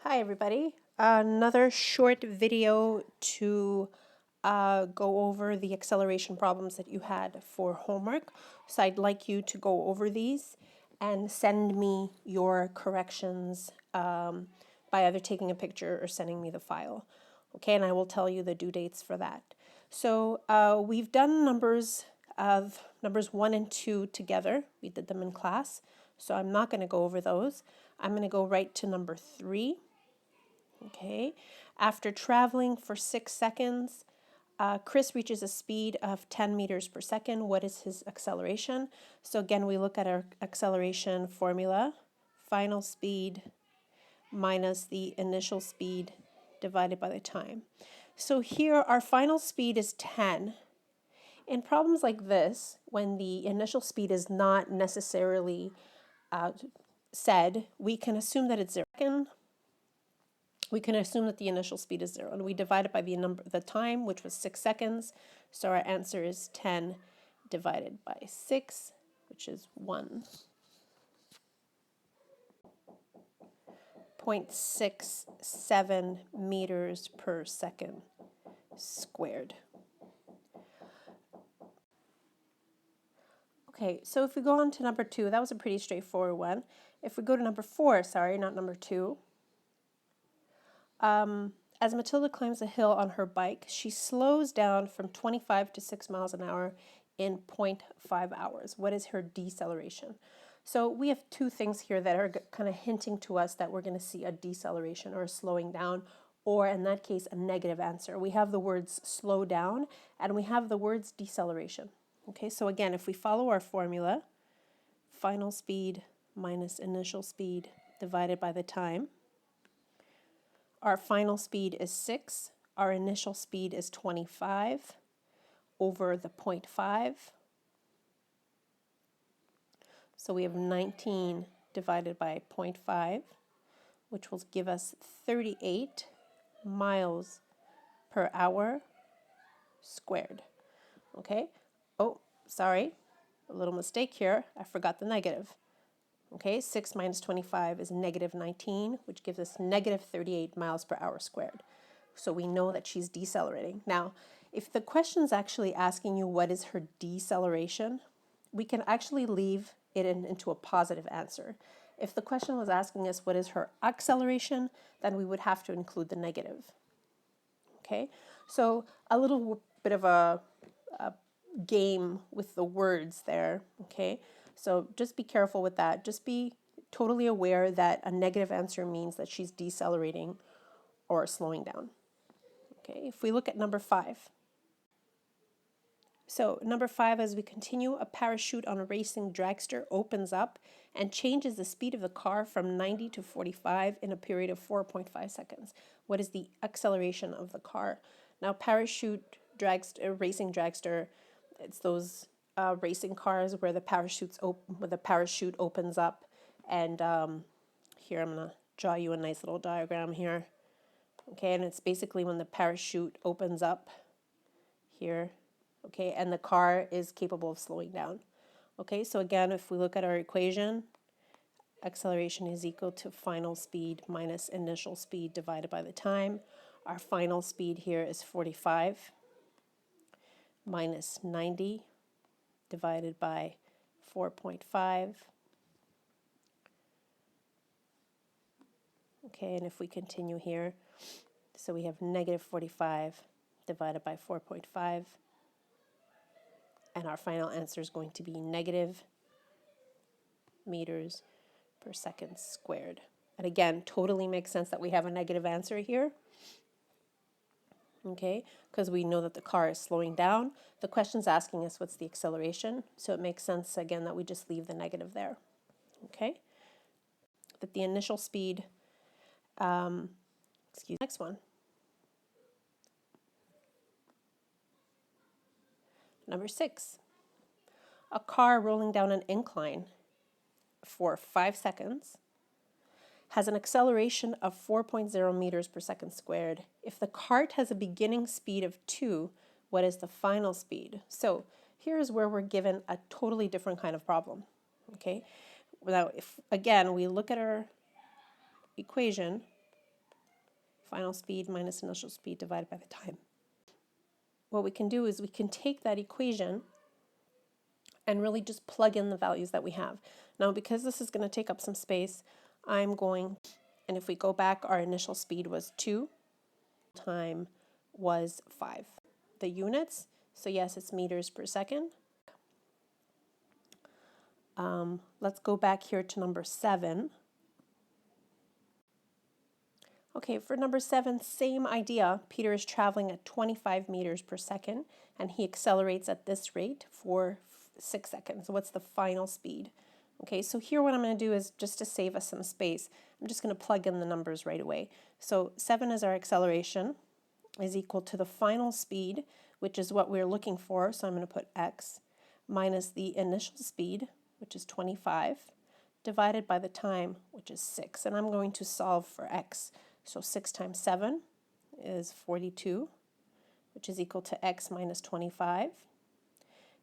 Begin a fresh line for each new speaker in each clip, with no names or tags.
Hi everybody, another short video to go over the acceleration problems that you had for homework. So I'd like you to go over these and send me your corrections by either taking a picture or sending me the file. Okay, and I will tell you the due dates for that. So we've done numbers 1 and 2 together. We did them in class, so I'm not going to go over those. I'm going to go right to number 3. Okay, after traveling for 6 seconds, Chris reaches a speed of 10 meters per second. What is his acceleration? So again, we look at our acceleration formula, final speed minus the initial speed divided by the time. So here our final speed is 10. In problems like this, when the initial speed is not necessarily said, we can assume that it's 0. We can assume that the initial speed is 0, and we divide it by the time, which was 6 seconds. So our answer is 10 divided by 6, which is 1.67 meters per second squared. Okay, so if we go on to number 2, that was a pretty straightforward one. If we go to number 4, sorry, not number 2. As Matilda climbs a hill on her bike, she slows down from 25 to 6 miles an hour in 0.5 hours. What is her deceleration? So we have two things here that are kind of hinting to us that we're going to see a deceleration or a slowing down, or in that case, a negative answer. We have the words slow down and we have the words deceleration. Okay, so again, if we follow our formula, final speed minus initial speed divided by the time, our final speed is 6. Our initial speed is 25 over the 0.5. So we have 19 divided by 0.5, which will give us 38 miles per hour squared. Okay? Oh, sorry. A little mistake here. I forgot the negative. Okay, 6 minus 25 is negative 19, which gives us negative 38 miles per hour squared. So we know that she's decelerating. Now, if the question's actually asking you what is her deceleration, we can actually leave it into a positive answer. If the question was asking us what is her acceleration, then we would have to include the negative. Okay, so a little bit of a game with the words there. Okay, so just be careful with that. Just be totally aware that a negative answer means that she's decelerating or slowing down. Okay, if we look at number 5. So number 5, as we continue, a parachute on a racing dragster opens up and changes the speed of the car from 90 to 45 in a period of 4.5 seconds. What is the acceleration of the car? Now, racing dragster, it's those racing cars where the parachute opens up, and here I'm gonna draw you a nice little diagram here. Okay, and it's basically when the parachute opens up here, okay, and the car is capable of slowing down. Okay, so again, if we look at our equation, acceleration is equal to final speed minus initial speed divided by the time. Our final speed here is 45 minus 90 divided by 4.5. Okay, and if we continue here, so we have negative 45 divided by 4.5, and our final answer is going to be negative meters per second squared. And again, totally makes sense that we have a negative answer here. Okay, because we know that the car is slowing down. The question's asking us what's the acceleration, so it makes sense again that we just leave the negative there. Okay, that the initial speed, next one. Number 6, a car rolling down an incline for 5 seconds has an acceleration of 4.0 meters per second squared. If the cart has a beginning speed of 2, what is the final speed? So here's where we're given a totally different kind of problem. Okay, now if again we look at our equation, Final speed minus initial speed divided by the time. What we can do is we can take that equation and really just plug in the values that we have. Now, because this is going to take up some space, I'm going, and if we go back, our initial speed was 2, time was 5. The units, so yes, it's meters per second. Let's go back here to number 7. Okay, for number 7, same idea. Peter is traveling at 25 meters per second, and he accelerates at this rate for 6 seconds. What's the final speed? Okay, so here what I'm going to do is, just to save us some space, I'm just going to plug in the numbers right away. So 7 is our acceleration, is equal to the final speed, which is what we're looking for, so I'm going to put x, minus the initial speed, which is 25, divided by the time, which is 6. And I'm going to solve for x. So 6 times 7 is 42, which is equal to x minus 25.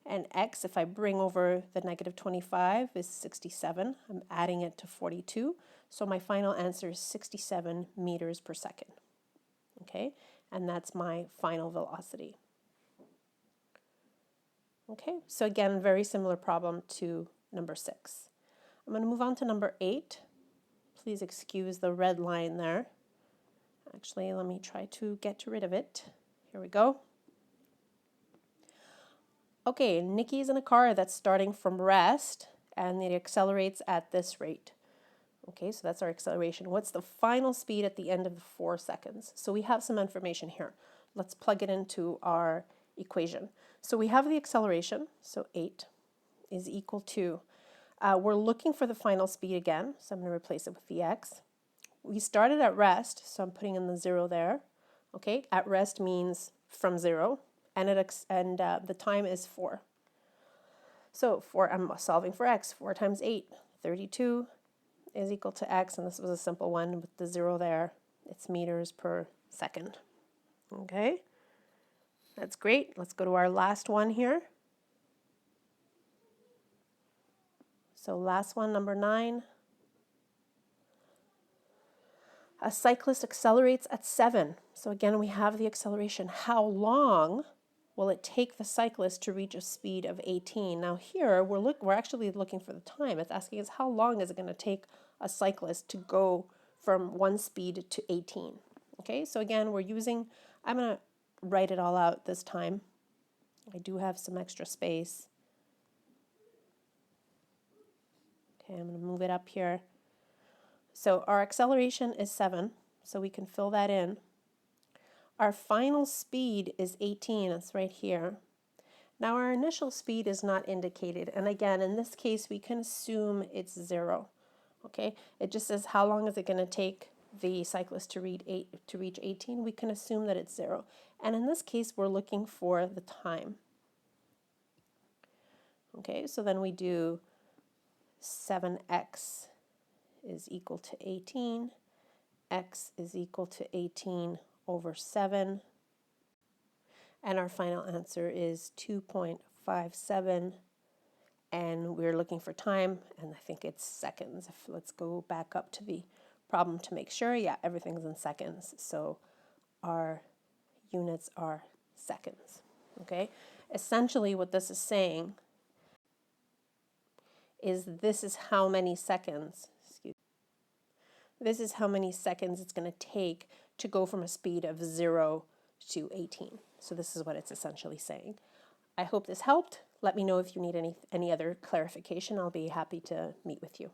And x, if I bring over the negative 25, is 67. I'm adding it to 42. So my final answer is 67 meters per second. Okay, and that's my final velocity. Okay, so again, very similar problem to number 6. I'm going to move on to number 8. Please excuse the red line there. Actually, let me try to get rid of it. Here we go. Okay, Nikki's in a car that's starting from rest, and it accelerates at this rate. Okay, so that's our acceleration. What's the final speed at the end of the 4 seconds? So we have some information here. Let's plug it into our equation. So we have the acceleration, so 8 is equal to, we're looking for the final speed again, so I'm going to replace it with the x. We started at rest, so I'm putting in the 0 there. Okay, at rest means from 0, and the time is 4. So I'm solving for x. 4 times 8, 32 is equal to x, and this was a simple one with the 0 there. It's meters per second. Okay, that's great. Let's go to our last one here. So last one, number 9. A cyclist accelerates at 7. So again, we have the acceleration. How long will it take the cyclist to reach a speed of 18? Now here, we're actually looking for the time. It's asking us how long is it going to take a cyclist to go from one speed to 18. Okay, so again, I'm going to write it all out this time. I do have some extra space. Okay, I'm going to move it up here. So our acceleration is 7, so we can fill that in. Our final speed is 18, it's right here. Now our initial speed is not indicated, and again, in this case, we can assume it's 0. Okay, it just says how long is it going to take the cyclist to reach 18. We can assume that it's 0. And in this case, we're looking for the time. Okay, so then we do 7x is equal to 18. X is equal to 18 over 7. And our final answer is 2.57. And we're looking for time, and I think it's seconds. Let's go back up to the problem to make sure. Yeah, everything's in seconds. So our units are seconds. Okay? Essentially what this is saying is this is how many seconds, this is how many seconds it's going to take to go from a speed of 0 to 18. So this is what it's essentially saying. I hope this helped. Let me know if you need any other clarification. I'll be happy to meet with you.